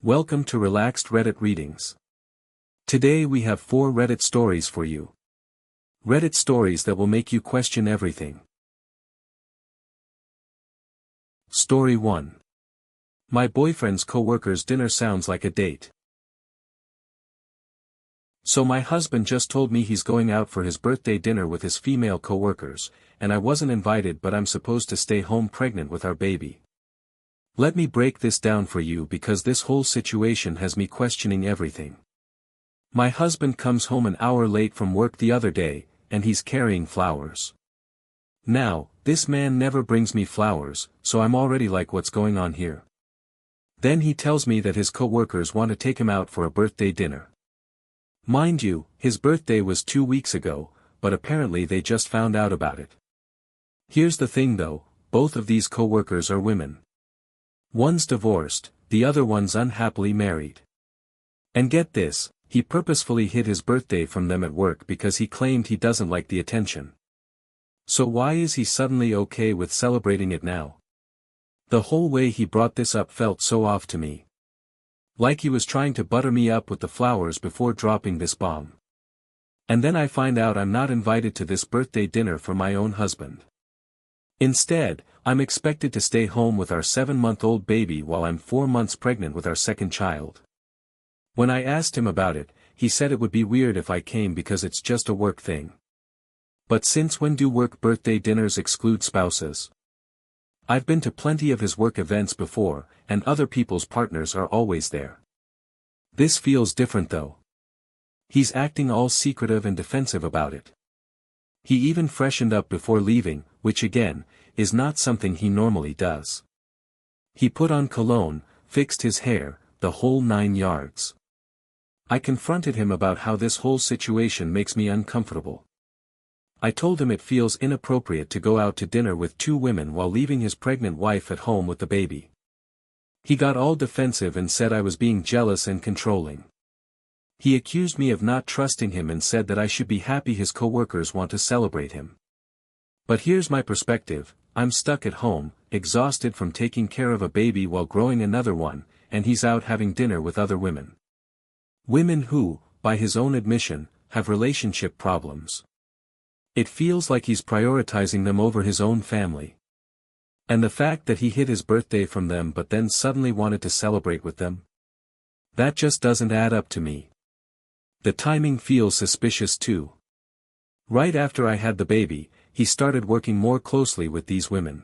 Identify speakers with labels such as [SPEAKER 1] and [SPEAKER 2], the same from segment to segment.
[SPEAKER 1] Welcome to Relaxed Reddit Readings. Today we have 4 Reddit stories for you. Reddit stories that will make you question everything. Story 1. My boyfriend's coworker's dinner sounds like a date. So my husband just told me he's going out for his birthday dinner with his female coworkers, and I wasn't invited, but I'm supposed to stay home pregnant with our baby. Let me break this down for you because this whole situation has me questioning everything. My husband comes home an hour late from work the other day, and he's carrying flowers. Now, this man never brings me flowers, so I'm already like, what's going on here? Then he tells me that his coworkers want to take him out for a birthday dinner. Mind you, his birthday was 2 weeks ago, but apparently they just found out about it. Here's the thing though, both of these coworkers are women. One's divorced, the other one's unhappily married. And get this, he purposefully hid his birthday from them at work because he claimed he doesn't like the attention. So why is he suddenly okay with celebrating it now? The whole way he brought this up felt so off to me. Like he was trying to butter me up with the flowers before dropping this bomb. And then I find out I'm not invited to this birthday dinner for my own husband. Instead, I'm expected to stay home with our 7-month-old baby while I'm 4 months pregnant with our second child. When I asked him about it, he said it would be weird if I came because it's just a work thing. But since when do work birthday dinners exclude spouses? I've been to plenty of his work events before, and other people's partners are always there. This feels different though. He's acting all secretive and defensive about it. He even freshened up before leaving, which again, is not something he normally does. He put on cologne, fixed his hair, the whole 9 yards. I confronted him about how this whole situation makes me uncomfortable. I told him it feels inappropriate to go out to dinner with 2 women while leaving his pregnant wife at home with the baby. He got all defensive and said I was being jealous and controlling. He accused me of not trusting him and said that I should be happy his coworkers want to celebrate him. But here's my perspective, I'm stuck at home, exhausted from taking care of a baby while growing another one, and he's out having dinner with other women. Women who, by his own admission, have relationship problems. It feels like he's prioritizing them over his own family. And the fact that he hid his birthday from them but then suddenly wanted to celebrate with them? That just doesn't add up to me. The timing feels suspicious too. Right after I had the baby, he started working more closely with these women.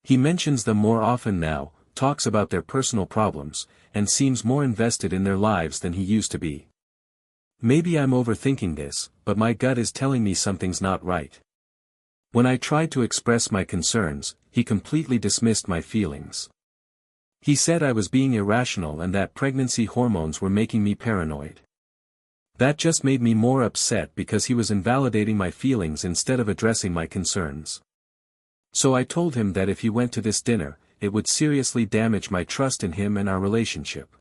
[SPEAKER 1] He mentions them more often now, talks about their personal problems, and seems more invested in their lives than he used to be. Maybe I'm overthinking this, but my gut is telling me something's not right. When I tried to express my concerns, he completely dismissed my feelings. He said I was being irrational and that pregnancy hormones were making me paranoid. That just made me more upset because he was invalidating my feelings instead of addressing my concerns. So I told him that if he went to this dinner, it would seriously damage my trust in him and our relationship.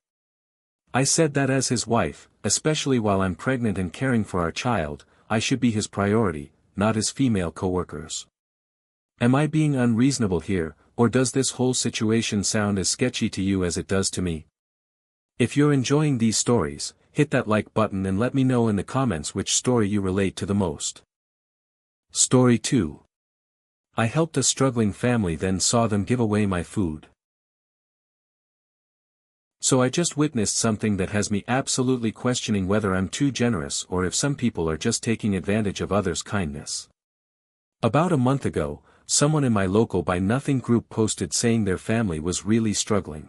[SPEAKER 1] I said that as his wife, especially while I'm pregnant and caring for our child, I should be his priority, not his female coworkers. Am I being unreasonable here, or does this whole situation sound as sketchy to you as it does to me? If you're enjoying these stories, hit that like button and let me know in the comments which story you relate to the most. Story 2. I helped a struggling family, then saw them give away my food. So I just witnessed something that has me absolutely questioning whether I'm too generous or if some people are just taking advantage of others' kindness. About a month ago, someone in my local Buy Nothing group posted saying their family was really struggling.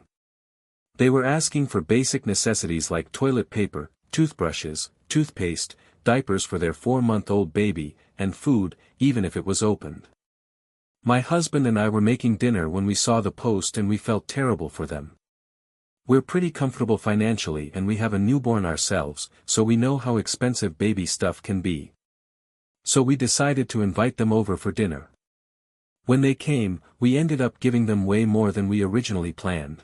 [SPEAKER 1] They were asking for basic necessities like toilet paper, toothbrushes, toothpaste, diapers for their 4-month-old baby, and food, even if it was opened. My husband and I were making dinner when we saw the post and we felt terrible for them. We're pretty comfortable financially and we have a newborn ourselves, so we know how expensive baby stuff can be. So we decided to invite them over for dinner. When they came, we ended up giving them way more than we originally planned.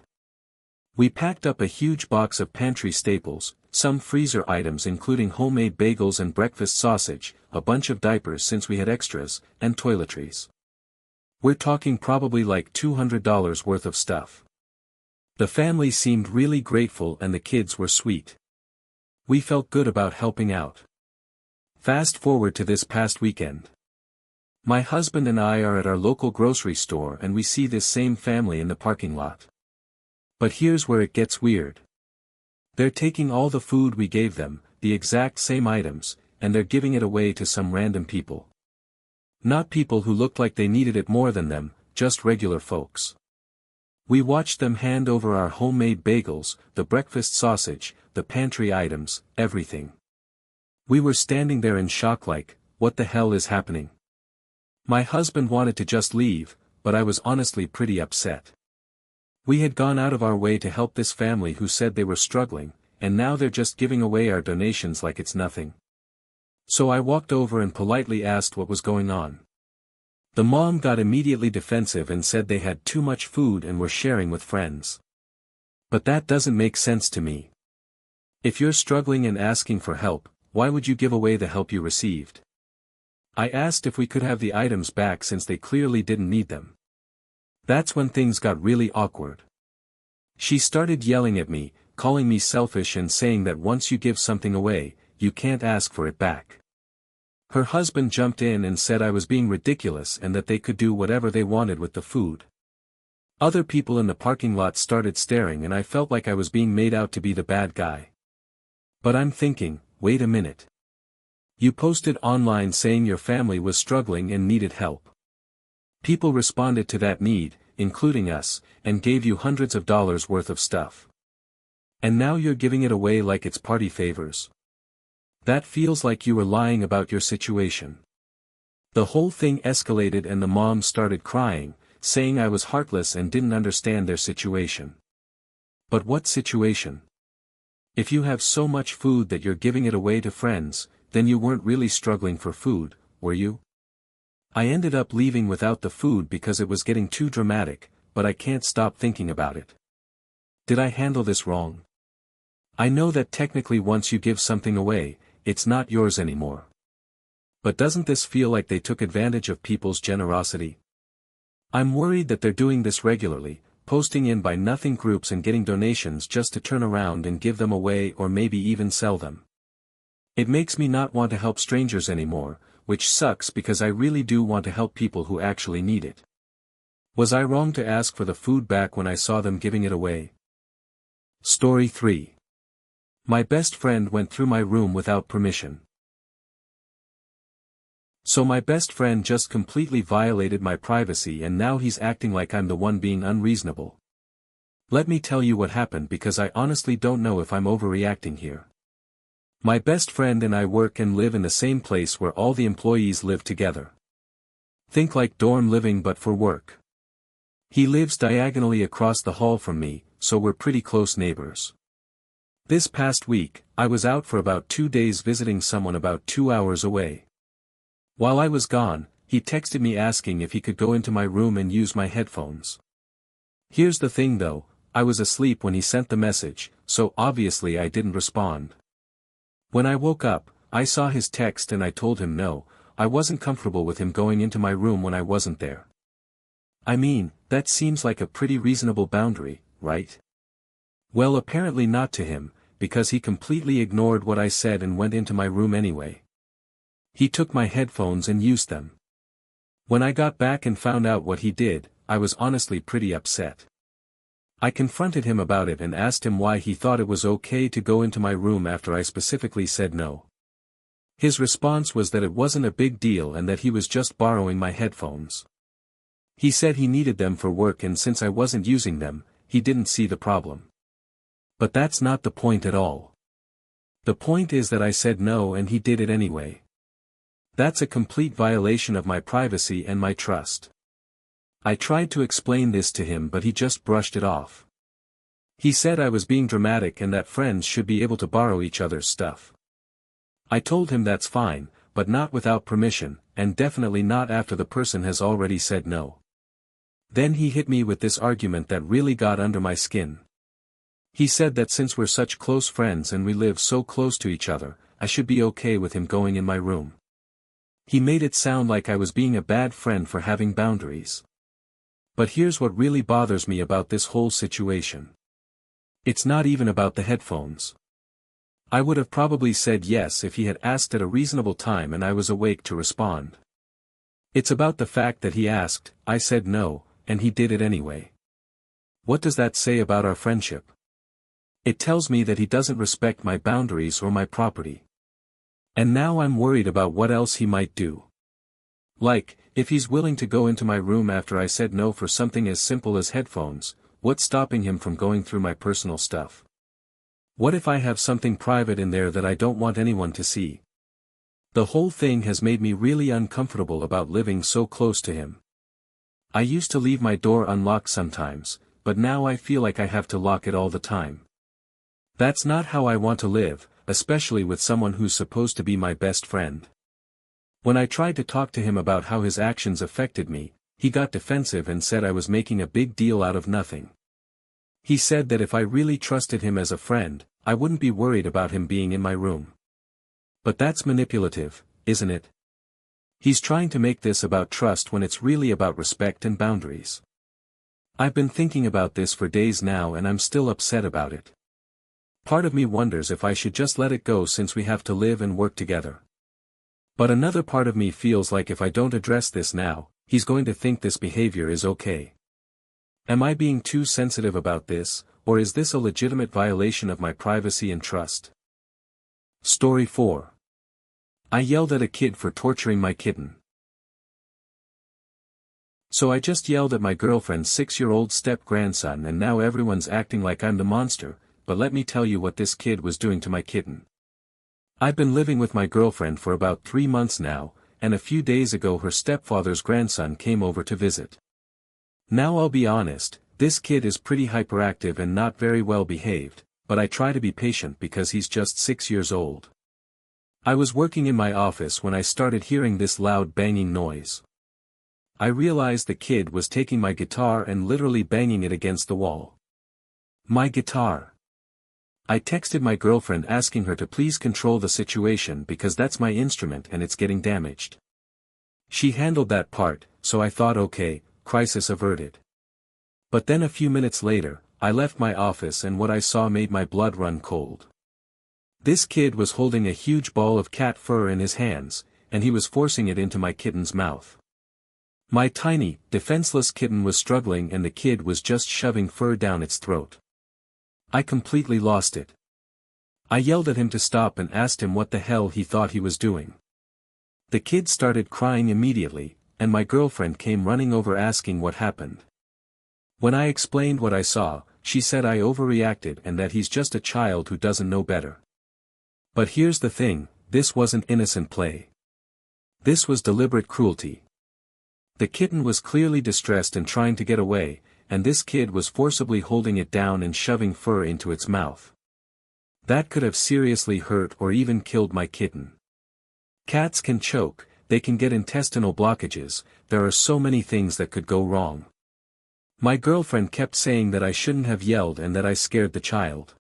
[SPEAKER 1] We packed up a huge box of pantry staples, some freezer items including homemade bagels and breakfast sausage, a bunch of diapers since we had extras, and toiletries. We're talking probably like $200 worth of stuff. The family seemed really grateful and the kids were sweet. We felt good about helping out. Fast forward to this past weekend. My husband and I are at our local grocery store and we see this same family in the parking lot. But here's where it gets weird. They're taking all the food we gave them, the exact same items, and they're giving it away to some random people. Not people who looked like they needed it more than them, just regular folks. We watched them hand over our homemade bagels, the breakfast sausage, the pantry items, everything. We were standing there in shock like, what the hell is happening? My husband wanted to just leave, but I was honestly pretty upset. We had gone out of our way to help this family who said they were struggling, and now they're just giving away our donations like it's nothing. So I walked over and politely asked what was going on. The mom got immediately defensive and said they had too much food and were sharing with friends. But that doesn't make sense to me. If you're struggling and asking for help, why would you give away the help you received? I asked if we could have the items back since they clearly didn't need them. That's when things got really awkward. She started yelling at me, calling me selfish and saying that once you give something away, you can't ask for it back. Her husband jumped in and said I was being ridiculous and that they could do whatever they wanted with the food. Other people in the parking lot started staring and I felt like I was being made out to be the bad guy. But I'm thinking, wait a minute. You posted online saying your family was struggling and needed help. People responded to that need, including us, and gave you hundreds of dollars worth of stuff. And now you're giving it away like it's party favors. That feels like you were lying about your situation. The whole thing escalated and the mom started crying, saying I was heartless and didn't understand their situation. But what situation? If you have so much food that you're giving it away to friends, then you weren't really struggling for food, were you? I ended up leaving without the food because it was getting too dramatic, but I can't stop thinking about it. Did I handle this wrong? I know that technically once you give something away, it's not yours anymore. But doesn't this feel like they took advantage of people's generosity? I'm worried that they're doing this regularly, posting in buy nothing groups and getting donations just to turn around and give them away or maybe even sell them. It makes me not want to help strangers anymore, which sucks because I really do want to help people who actually need it. Was I wrong to ask for the food back when I saw them giving it away? Story 3. My best friend went through my room without permission. So my best friend just completely violated my privacy and now he's acting like I'm the one being unreasonable. Let me tell you what happened because I honestly don't know if I'm overreacting here. My best friend and I work and live in the same place where all the employees live together. Think like dorm living but for work. He lives diagonally across the hall from me, so we're pretty close neighbors. This past week, I was out for about 2 days visiting someone about 2 hours away. While I was gone, he texted me asking if he could go into my room and use my headphones. Here's the thing though, I was asleep when he sent the message, so obviously I didn't respond. When I woke up, I saw his text and I told him no, I wasn't comfortable with him going into my room when I wasn't there. I mean, that seems like a pretty reasonable boundary, right? Well, apparently not to him, because he completely ignored what I said and went into my room anyway. He took my headphones and used them. When I got back and found out what he did, I was honestly pretty upset. I confronted him about it and asked him why he thought it was okay to go into my room after I specifically said no. His response was that it wasn't a big deal and that he was just borrowing my headphones. He said he needed them for work and since I wasn't using them, he didn't see the problem. But that's not the point at all. The point is that I said no and he did it anyway. That's a complete violation of my privacy and my trust. I tried to explain this to him but he just brushed it off. He said I was being dramatic and that friends should be able to borrow each other's stuff. I told him that's fine, but not without permission, and definitely not after the person has already said no. Then he hit me with this argument that really got under my skin. He said that since we're such close friends and we live so close to each other, I should be okay with him going in my room. He made it sound like I was being a bad friend for having boundaries. But here's what really bothers me about this whole situation. It's not even about the headphones. I would have probably said yes if he had asked at a reasonable time and I was awake to respond. It's about the fact that he asked, I said no, and he did it anyway. What does that say about our friendship? It tells me that he doesn't respect my boundaries or my property. And now I'm worried about what else he might do. Like, if he's willing to go into my room after I said no for something as simple as headphones, what's stopping him from going through my personal stuff? What if I have something private in there that I don't want anyone to see? The whole thing has made me really uncomfortable about living so close to him. I used to leave my door unlocked sometimes, but now I feel like I have to lock it all the time. That's not how I want to live, especially with someone who's supposed to be my best friend. When I tried to talk to him about how his actions affected me, he got defensive and said I was making a big deal out of nothing. He said that if I really trusted him as a friend, I wouldn't be worried about him being in my room. But that's manipulative, isn't it? He's trying to make this about trust when it's really about respect and boundaries. I've been thinking about this for days now and I'm still upset about it. Part of me wonders if I should just let it go since we have to live and work together. But another part of me feels like if I don't address this now, he's going to think this behavior is okay. Am I being too sensitive about this, or is this a legitimate violation of my privacy and trust? Story 4. I yelled at a kid for torturing my kitten. So I just yelled at my girlfriend's 6-year-old step-grandson and now everyone's acting like I'm the monster, but let me tell you what this kid was doing to my kitten. I've been living with my girlfriend for about 3 months now, and a few days ago her stepfather's grandson came over to visit. Now I'll be honest, this kid is pretty hyperactive and not very well behaved, but I try to be patient because he's just 6 years old. I was working in my office when I started hearing this loud banging noise. I realized the kid was taking my guitar and literally banging it against the wall. My guitar. I texted my girlfriend asking her to please control the situation because that's my instrument and it's getting damaged. She handled that part, so I thought okay, crisis averted. But then a few minutes later, I left my office and what I saw made my blood run cold. This kid was holding a huge ball of cat fur in his hands, and he was forcing it into my kitten's mouth. My tiny, defenseless kitten was struggling and the kid was just shoving fur down its throat. I completely lost it. I yelled at him to stop and asked him what the hell he thought he was doing. The kid started crying immediately, and my girlfriend came running over asking what happened. When I explained what I saw, she said I overreacted and that he's just a child who doesn't know better. But here's the thing, this wasn't innocent play. This was deliberate cruelty. The kitten was clearly distressed and trying to get away, and this kid was forcibly holding it down and shoving fur into its mouth. That could have seriously hurt or even killed my kitten. Cats can choke, they can get intestinal blockages, there are so many things that could go wrong. My girlfriend kept saying that I shouldn't have yelled and that I scared the child.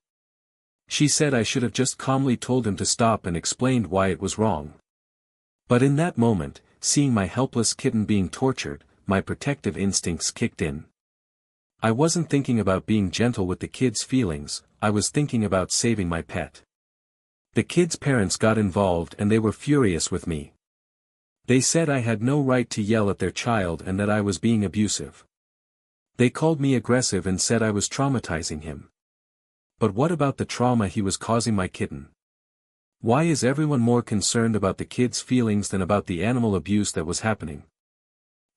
[SPEAKER 1] She said I should have just calmly told him to stop and explained why it was wrong. But in that moment, seeing my helpless kitten being tortured, my protective instincts kicked in. I wasn't thinking about being gentle with the kid's feelings, I was thinking about saving my pet. The kid's parents got involved and they were furious with me. They said I had no right to yell at their child and that I was being abusive. They called me aggressive and said I was traumatizing him. But what about the trauma he was causing my kitten? Why is everyone more concerned about the kid's feelings than about the animal abuse that was happening?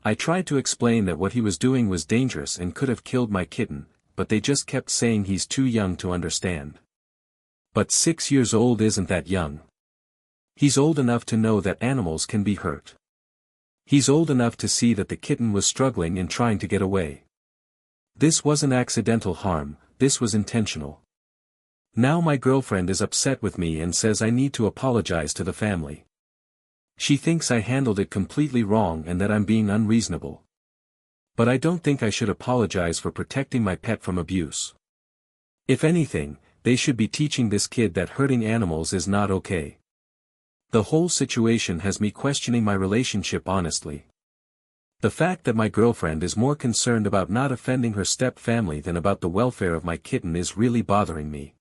[SPEAKER 1] I tried to explain that what he was doing was dangerous and could have killed my kitten, but they just kept saying he's too young to understand. But 6 years old isn't that young. He's old enough to know that animals can be hurt. He's old enough to see that the kitten was struggling and trying to get away. This wasn't accidental harm, this was intentional. Now my girlfriend is upset with me and says I need to apologize to the family. She thinks I handled it completely wrong and that I'm being unreasonable. But I don't think I should apologize for protecting my pet from abuse. If anything, they should be teaching this kid that hurting animals is not okay. The whole situation has me questioning my relationship honestly. The fact that my girlfriend is more concerned about not offending her step-family than about the welfare of my kitten is really bothering me.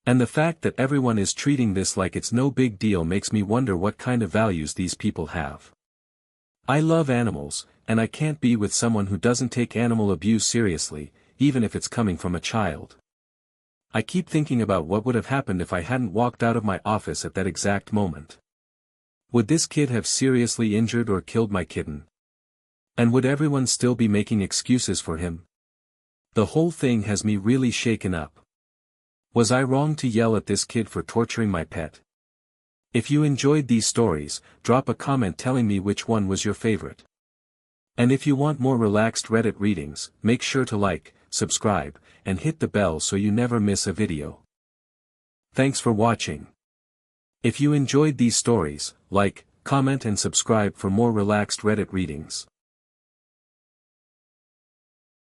[SPEAKER 1] And the fact that everyone is treating this like it's no big deal makes me wonder what kind of values these people have. I love animals, and I can't be with someone who doesn't take animal abuse seriously, even if it's coming from a child. I keep thinking about what would have happened if I hadn't walked out of my office at that exact moment. Would this kid have seriously injured or killed my kitten? And would everyone still be making excuses for him? The whole thing has me really shaken up. Was I wrong to yell at this kid for torturing my pet? If you enjoyed these stories, drop a comment telling me which one was your favorite. And if you want more relaxed Reddit readings, make sure to like, subscribe, and hit the bell so you never miss a video. Thanks for watching. If you enjoyed these stories, like, comment and subscribe for more relaxed Reddit readings.